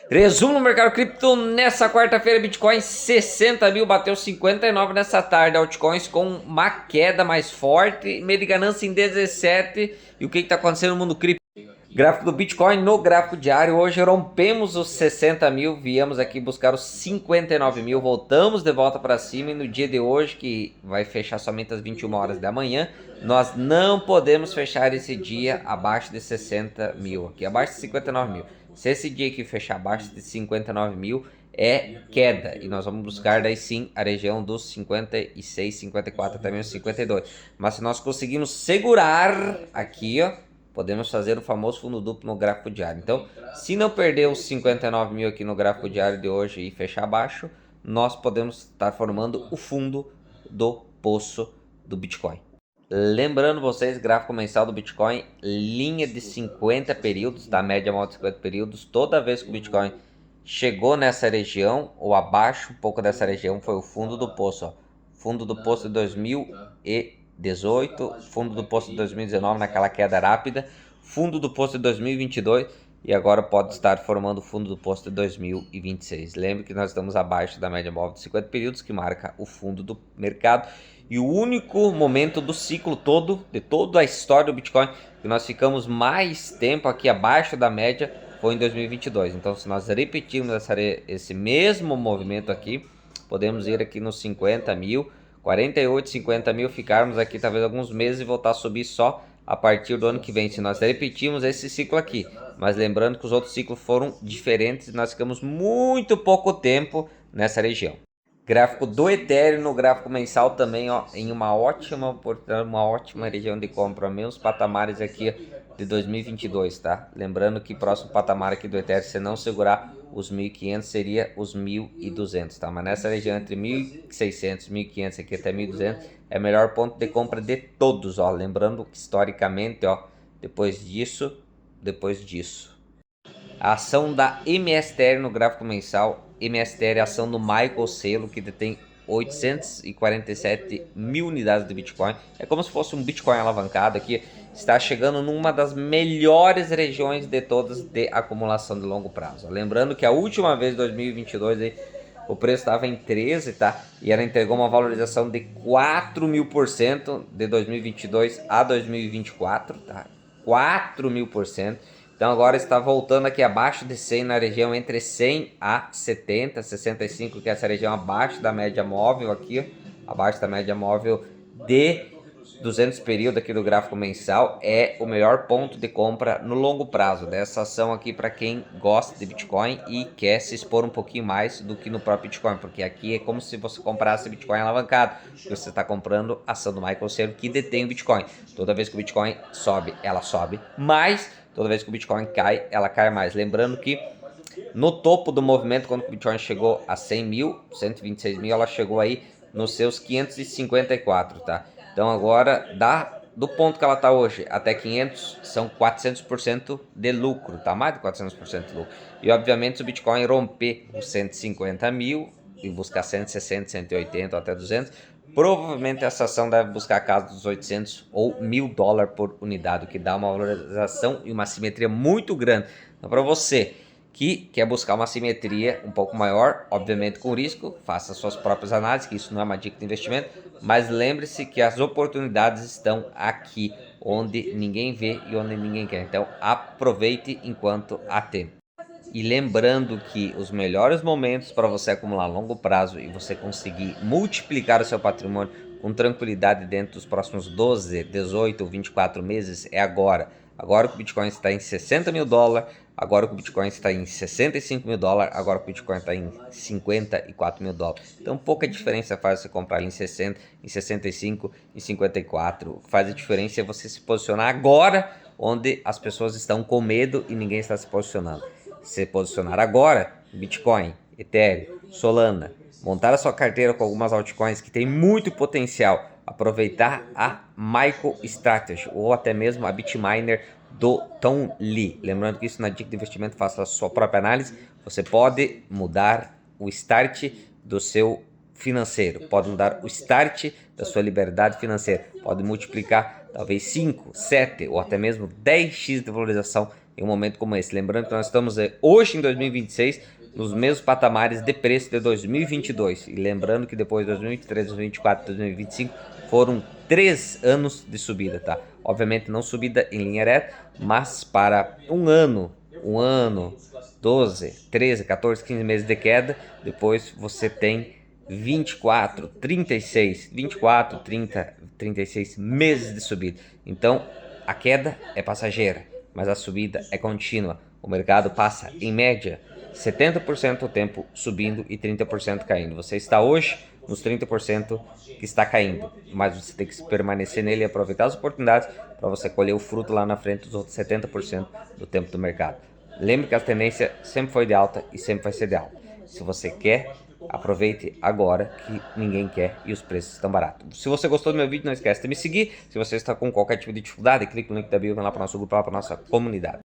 Resumo no mercado cripto nessa quarta-feira, Bitcoin 60 mil, bateu 59 nessa tarde, altcoins com uma queda mais forte, meio de ganância em 17. E o que está acontecendo no mundo cripto? Gráfico do Bitcoin no gráfico diário, hoje rompemos os 60 mil, viemos aqui buscar os 59 mil, voltamos de volta para cima e no dia de hoje, que vai fechar somente às 21 horas da manhã, nós não podemos fechar esse dia abaixo de 60 mil, aqui abaixo de 59 mil. Se esse dia aqui fechar abaixo de 59 mil, é queda. E nós vamos buscar daí sim a região dos 56, 54, até mesmo 52. Mas se nós conseguirmos segurar aqui, ó, podemos fazer o famoso fundo duplo no gráfico diário. Então, se não perder os 59 mil aqui no gráfico diário de hoje e fechar abaixo, nós podemos estar formando o fundo do poço do Bitcoin. Lembrando vocês, gráfico mensal do Bitcoin, linha de 50 períodos, tá? Média móvel de 50 períodos. Toda vez que o Bitcoin chegou nessa região, ou abaixo um pouco dessa região, foi o fundo do poço, ó. Fundo do poço de 2018, fundo do poço de 2019 naquela queda rápida, fundo do poço de 2022 e agora pode estar formando o fundo do poço de 2026. Lembre que nós estamos abaixo da média móvel de 50 períodos, que marca o fundo do mercado. E o único momento do ciclo todo, de toda a história do Bitcoin, que nós ficamos mais tempo aqui abaixo da média, foi em 2022. Então, se nós repetirmos esse mesmo movimento aqui, podemos ir aqui nos 50 mil, 48, 50 mil, ficarmos aqui talvez alguns meses e voltar a subir só a partir do ano que vem, se nós repetirmos esse ciclo aqui. Mas lembrando que os outros ciclos foram diferentes e nós ficamos muito pouco tempo nessa região. Gráfico do Ethereum no gráfico mensal também, ó, em uma ótima região de compra, menos patamares aqui de 2022, tá? Lembrando que próximo patamar aqui do Ethereum, se não segurar os 1.500, seria os 1.200, tá? Mas nessa região entre 1.600, 1.500 aqui até 1.200 é o melhor ponto de compra de todos, ó. Lembrando que historicamente, ó, depois disso, a ação da MSTR no gráfico mensal, MSTR é a ação do Michael Saylor, que detém 847 mil unidades de Bitcoin. É como se fosse um Bitcoin alavancado aqui. Está chegando numa das melhores regiões de todas de acumulação de longo prazo. Lembrando que a última vez, 2022, aí, o preço estava em 13, tá? E ela entregou uma valorização de 4.000% de 2022 a 2024, tá? 4.000%. Então agora está voltando aqui abaixo de 100 na região entre 100 a 70, 65, que é essa região abaixo da média móvel aqui, abaixo da média móvel de 200 período aqui do gráfico mensal, é o melhor ponto de compra no longo prazo dessa ação aqui para quem gosta de Bitcoin e quer se expor um pouquinho mais do que no próprio Bitcoin, porque aqui é como se você comprasse Bitcoin alavancado, porque você está comprando a ação do Michael Saylor que detém o Bitcoin. Toda vez que o Bitcoin sobe, ela sobe mais, toda vez que o Bitcoin cai, ela cai mais. Lembrando que no topo do movimento, quando o Bitcoin chegou a 100 mil, 126 mil, ela chegou aí nos seus 554, tá? Então agora, do ponto que ela está hoje até 500, são 400% de lucro, tá? Mais de 400% de lucro. E obviamente, se o Bitcoin romper os 150 mil e buscar 160, 180 ou até 200, provavelmente essa ação deve buscar a casa dos 800 ou $1.000 por unidade, o que dá uma valorização e uma simetria muito grande. Então, para você que quer buscar uma simetria um pouco maior, obviamente com risco, faça suas próprias análises, que isso não é uma dica de investimento, mas lembre-se que as oportunidades estão aqui, onde ninguém vê e onde ninguém quer. Então aproveite enquanto há tempo. E lembrando que os melhores momentos para você acumular a longo prazo e você conseguir multiplicar o seu patrimônio com tranquilidade dentro dos próximos 12, 18 ou 24 meses é agora. Agora que o Bitcoin está em $60.000, agora que o Bitcoin está em $65.000, agora que o Bitcoin está em $54.000. Então pouca diferença faz você comprar em 60, em 65, em 54. Faz a diferença é você se posicionar agora onde as pessoas estão com medo e ninguém está se posicionando. Se posicionar agora, Bitcoin, Ethereum, Solana, montar a sua carteira com algumas altcoins que tem muito potencial, aproveitar a MicroStrategy ou até mesmo a Bitminer do Tom Lee. Lembrando que isso na dica de investimento, faça a sua própria análise. Você pode mudar o start do seu financeiro, pode mudar o start da sua liberdade financeira, pode multiplicar talvez 5, 7 ou até mesmo 10x de valorização em um momento como esse. Lembrando que nós estamos hoje em 2026 nos mesmos patamares de preço de 2022. E lembrando que depois de 2023, 2024, 2025 foram 3 anos de subida, tá? Obviamente não subida em linha reta, mas para um ano, 12, 13, 14, 15 meses de queda, depois você tem 24, 36, 24, 30, 36 meses de subida. Então, a queda é passageira, mas a subida é contínua. O mercado passa, em média, 70% do tempo subindo e 30% caindo. Você está hoje nos 30% que está caindo, mas você tem que permanecer nele e aproveitar as oportunidades para você colher o fruto lá na frente dos outros 70% do tempo do mercado. Lembre que a tendência sempre foi de alta e sempre vai ser de alta. Se você quer, aproveite agora que ninguém quer e os preços estão baratos. Se você gostou do meu vídeo, não esquece de me seguir. Se você está com qualquer tipo de dificuldade, clique no link da bio e vem lá para o nosso grupo, lá para a nossa comunidade.